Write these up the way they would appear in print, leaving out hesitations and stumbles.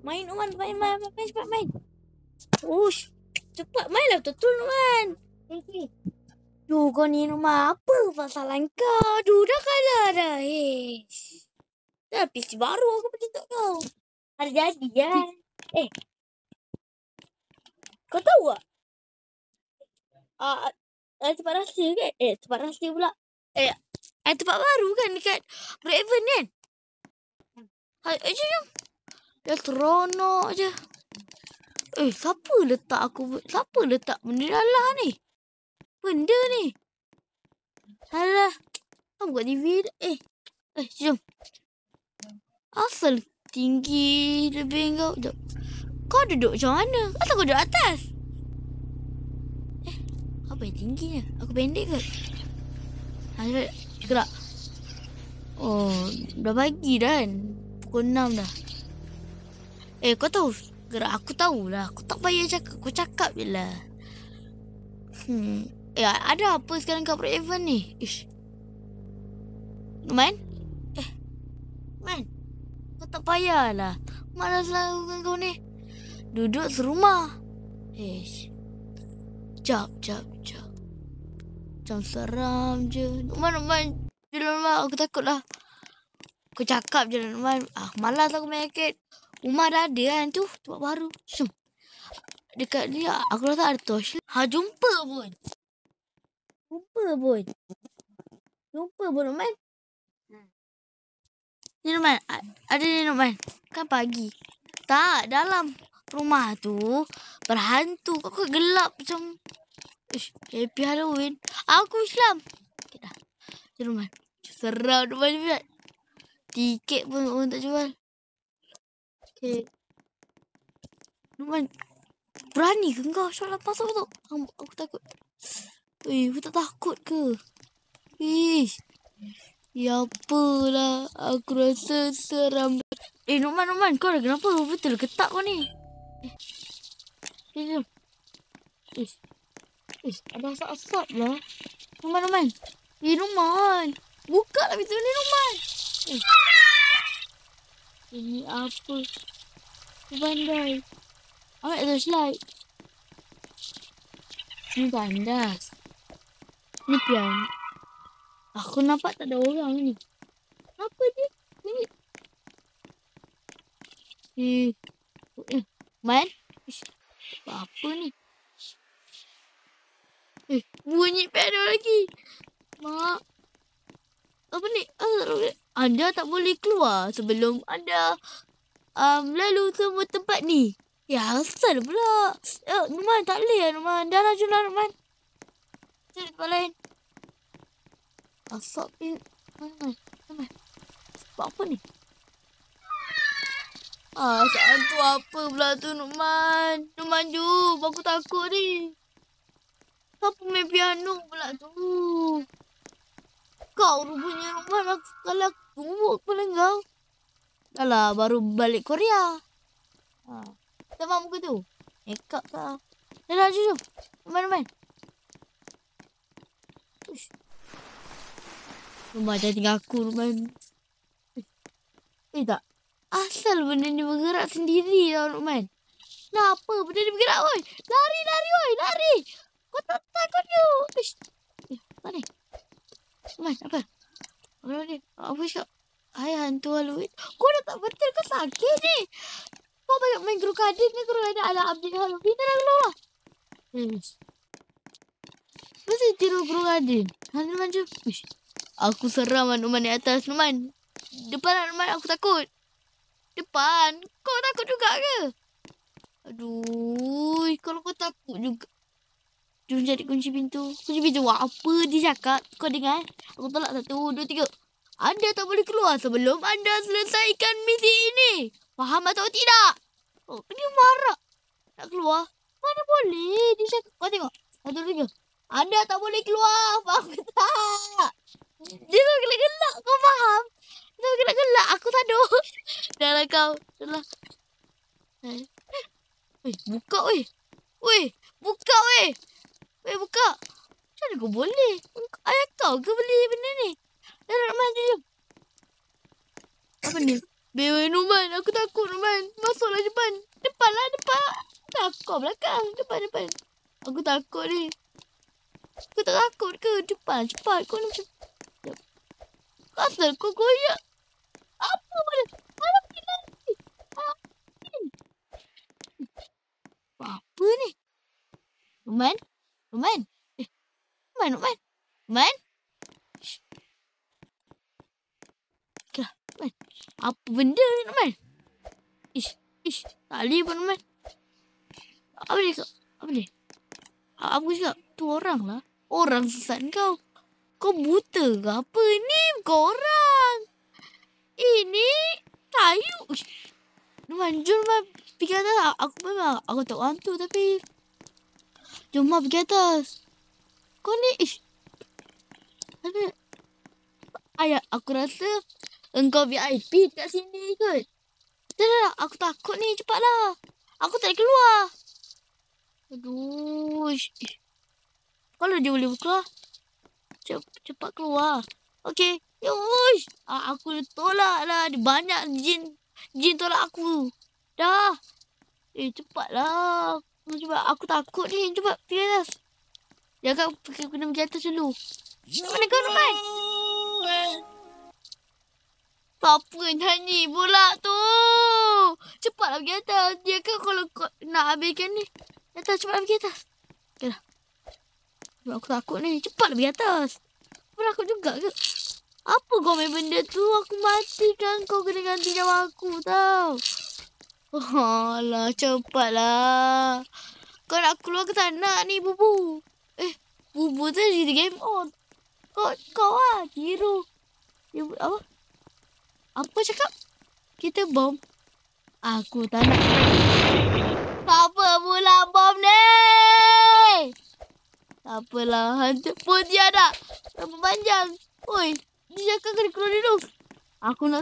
Main Numan, main cepat main. Ush. Cepat mainlah betul Numan. Okay. Duh, kau ni Numan, apa masalah kau? Duh, dah kalah dah. Dah PC baru aku beli untuk kau. Ada jadi kan? Kau tahu tak? Tempat rahsia kan? Tempat rahsia pula. Tempat baru kan dekat Breakfast kan? Jom. Dah teronok je. Siapa letak benda dalam ni? Benda ni. Alah. Kau buat TV. Jom. Asal tinggi lebih kau. Jom. Kau duduk macam mana? Atau kau duduk atas? Apa yang tingginya? Aku pendek ke? Gerak. Dah pagi dah kan? Pukul 6 dah. Kau tahu? Gerak aku tahulah. Aku tak payah cakap. Kau cakap je lah. Ada apa sekarang kat Pro Evan ni? Numan? Man. Kau tak payahlah. Malaslah kau ni. Duduk serumah. Jap. Macam seram je. Numan. Numan. Aku takut lah. Kau cakap je lah Numan. Malas aku main arcade. Rumah dah ada kan tu. Tempat baru. Jom. Dekat ni aku rasa ada torch. Jumpa pun Numan. Ni Numan. Ada ni Numan. Kan pagi. Tak, dalam rumah tu berhantu. Kau gelap macam happy Halloween. Aku Islam. Okay, dah. Jom Numan. Seram Numan juga. Tiket pun orang tak jual. Okay. Numan. Berani ke kau? Soalan pasal tu. Aku takut. Aku tak takut ke? Ya apalah. Aku rasa seram. Numan. Kau dah kenapa? Betul ketak kau ni. Jom. Ada asap-asap lah. Numan. Numan. Buka lah pintu ni Numan. Ini apa? Bandai. Ambil torchlight. Ni tandas. Ni pian. Aku nampak tak ada orang ni. Apa dia? Ni. Man? Apa ni? Bunyi piano lagi. Mak. Apa ni? Anda tak boleh keluar sebelum anda lalu semua tempat ni. Ya, asal pula. Numan, tak boleh lah Numan. Dah lah, jom lah Numan. Cari tempat lain. Asap ni. Numan. Sebab apa ni? Hantu apa pula tu Numan. Numan, jom. Aku takut ni. Siapa main piano pula tu? Kau rupanya Numan. Kalau aku tumbuk kepala kau. Dah lah, baru balik Korea. Tengok muka tu. Makeup tak. Dah, jom. Numan. Numan, jangan tinggal aku, Numan. Tak. Asal benda ni bergerak sendiri tau, Numan. Kenapa benda ni bergerak, woi? Lari, woi. Lari. Kau tak takut tu. Apa ni? Numan, apa? Apa cakap? Hai, hantu Halloween. Kau dah tak betul ke sakit ni? Kau banyak main Gerukadin ke? Gerukadin ada update Halloween dah keluar. Mesti tiru Gerukadin. Numan, jom. Aku seram Numan di atas. Numan. Depan Numan aku takut. Depan. Kau takut juga ke? Aduh. Kalau kau takut juga. Jom cari kunci pintu. Kunci pintu. Apa dia cakap? Kau dengar? Aku tolak 1, 2, 3. Anda tak boleh keluar sebelum anda selesaikan misi ini. Faham atau tidak? Dia marah. Nak keluar? Mana boleh? Dia cakap. Kau tengok. 1, 2, 3. Anda tak boleh keluar. Faham ke tak? Dia tu gelak-gelak. Kau faham? Dia tu gelak-gelak. Aku taduh. Dah lah kau. Dah lah. Buka weh. Buka weh. Buka. Macam mana kau boleh? Ayah kau ke beli benda ni? Dah nak mandi jom. Apa ni? Numan. Aku takut Numan. Masuklah. Kau belakang. Depan. Aku takut ni. Kau tak takut ke? Depan. Cepat. Kau ni macam... Asal kau koyak. Apa benda? Alam ni lari. Apa ni? Numan? Numan? Numan? Okay, Numan. Apa benda ni, Numan? Tali pun, Numan. Apa ni kau? Apa ni? Aku cakap, tu orang lah. Orang sesat kau. Kau buta ke apa ni? Kau orang. Ini kayu. Numan, jom Numan. Pergi atas. Aku tak hantu tapi... Jom Numan pergi atas. Kau ni... Ayah, aku rasa engkau VIP kat sini kot. Dah, aku takut ni. Cepatlah. Aku tak boleh keluar. Aduh. Kalau dia boleh keluar, cepat keluar. Okey. Yosh. Aku tolak lah. Ada banyak jin tolak aku. Dah. Cepatlah. Cepat. Aku takut ni. Cepat pergi atas. Jangan kena pergi atas dulu. Mana kau, Numan? Siapa yang nyanyi pula tu? Cepatlah pergi atas. Dia kan kalau kau nak habiskan ni. Atas, cepatlah pergi atas. Okay dah. Aku takut ni. Cepatlah pergi atas. Aku takut juga ke? Apa kau main benda tu? Aku matikan kau kena ganti nyawa aku tau. Oh, alah, cepatlah. Kau nak keluar ke tak nak ni, Bubu? Bubu tu di game on. Kau lah, hero. Apa? Apa cakap? Kita bom. Aku tak nak. Apa pula bom ni? Apalah, hantu pun tiada. Rambut panjang. Oi, dia cakap kena keluar dulu. Aku nak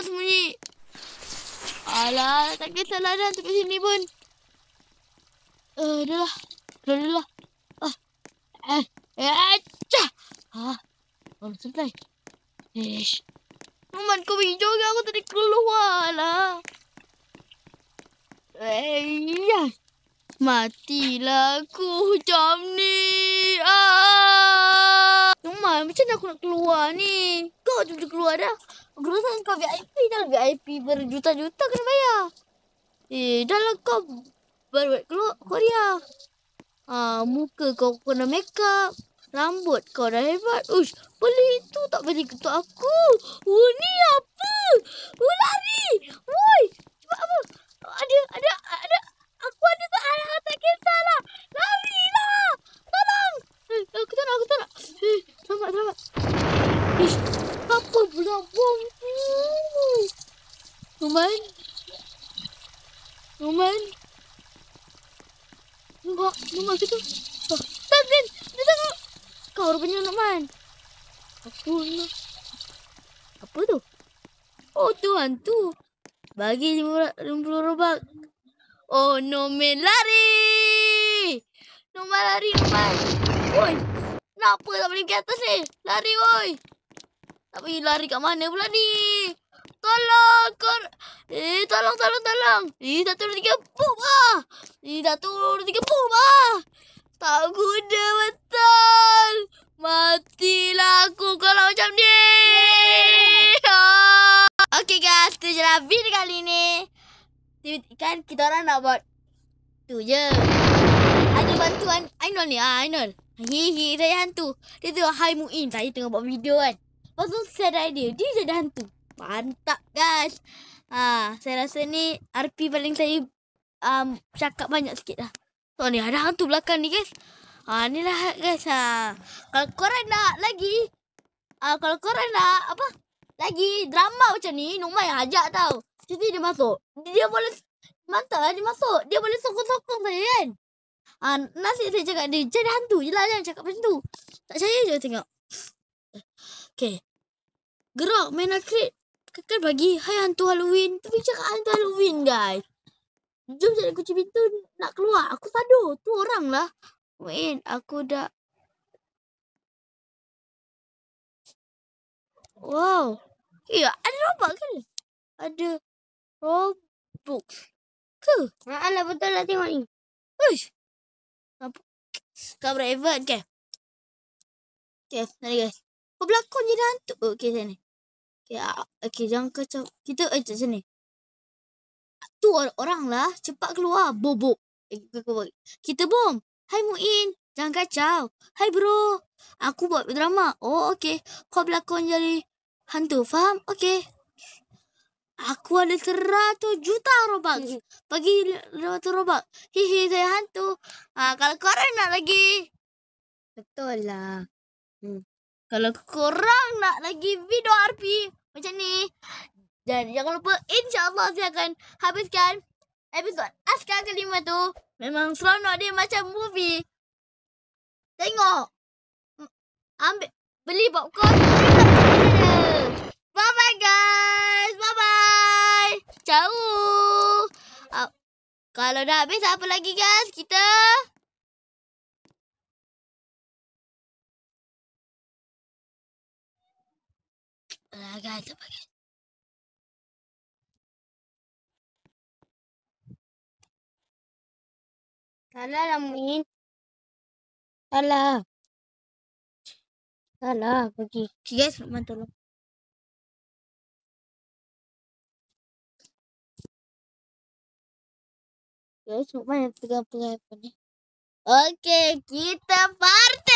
sembunyi. Alah, tak kisahlah dah sampai sini pun. Dah lah. Keluar dulu lah. Baru sampai. Numan, kau pergi juga. Aku tadi keluar lah. Matilah aku macam ni. Numan, macam mana aku nak keluar ni? Kau je boleh keluar dah. Aku rasa kau VIP dah. VIP berjuta-juta kena bayar. Dah lah kau baru keluar Korea. Muka kau kena make up. Rambut kau dah hebat. Uish, beli tu tak beli ketuk aku. Ni apa? Lari. Woi, cepat apa? Ada. Aku ada tak kisahlah. Larilah. Tolong. Aku tak nak. Selamat. Ish, apa pula bom ni? Numan. Numan ke tu? Takkan. Dia tengok. Kau rupanya Numan. Aku nak. Apa tu? Oh, tu hantu. Bagi 50 robak. Oh, Numan lari. Numan. Woi. Kenapa tak boleh pergi atas ni? Lari, woi. Tak pergi lari kat mana pula ni? Tolong. Tolong. 1, 2, 3, boom. 1, 2, 3, boom. Tak guna betul. Matilah aku kalau macam ni. Okay guys, tu je lah video kali ni. Kan kita orang nak buat tu je. Ada bantuan Ainul ni. Ainul. Hihi, saya hantu. Dia tu Hai Muin. Saya tengah buat video kan. Lepas tu saya ada idea. Dia jadi hantu. Mantap guys. Saya rasa ni RP paling saya cakap banyak sikit lah. So ni ada hantu belakang ni guys. Ni lah guys. Kalau korang nak lagi. Kalau korang nak apa? Lagi drama macam ni. Numan yang ajak tau. Jadi dia masuk. Dia boleh. Mantap lah dia masuk. Dia boleh sokong-sokong saya kan. Nasi saya cakap dia jadi hantu je lah. Jangan cakap macam tu. Tak percaya je tengok. Okay. Gerak main arcade. Kakak bagi hai hantu Halloween. Tapi cakap hantu Halloween guys. Jom cari kunci pintu nak keluar. Aku sadu. Tu orang lah. Wait, aku dah. Wow. Ada robot kan? Ada Robux. Ke? Alah betul lah tengok ni. Uish. Kau private ke? Okay, mari guys. Kau berlakon jadi hantu. Okay, sini. Okay, jangan kacau. Kita kat sini. Tu orang lah. Cepat keluar. Bobok. Kita bom. Hai Muin. Jangan kacau. Hai bro. Aku buat drama. Oh, okay. Kau berlakon jadi hantu. Faham? Okay. Aku ada 100 juta Robux. Bagi 100 Robux. Hihi, saya hantu. Kalau korang nak lagi. Betul lah. Kalau korang nak lagi video RP macam ni. Dan jangan lupa, insyaAllah saya akan habiskan episod Askar kelima tu. Memang seronok dia macam movie. Tengok. Ambil, beli popcorn. Bye-bye guys. Bye-bye. Ciao. Kalau dah habis apa lagi guys? Kita guys, apa guys? Salah lah Muin. Salah. Salah pergi. Okay guys, Lukman tolong. Guys, Lukman yang pegang-pegang apa ni. Okay, kita party.